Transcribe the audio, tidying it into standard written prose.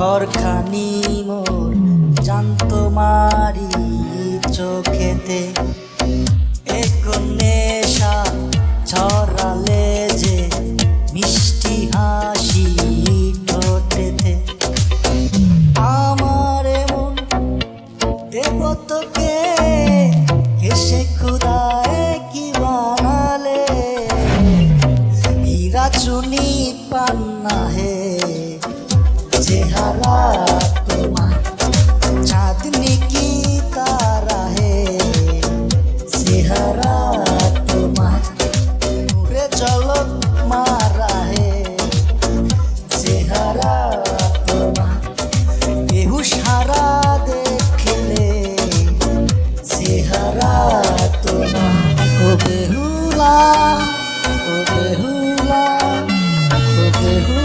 ঘরখানি মোর জানত মারি চোখেতে, নেশা ছড়ালে যে মিষ্টি হাসি ঠোঁটেতে। আমার মন দেব তোকে হেসে খুদায় কি বানালে, হীরা চুনি পান্না হে চেহারা তোমার, চাঁদনি কি তারা হে চেহারা তোমার, নূরে ঝলক মারা হে চেহারা তোমার, বেহুশ হারা দেখলে চেহারা তোমার। ও বেহুলা, ও বেহুলা, ও বেহুলা।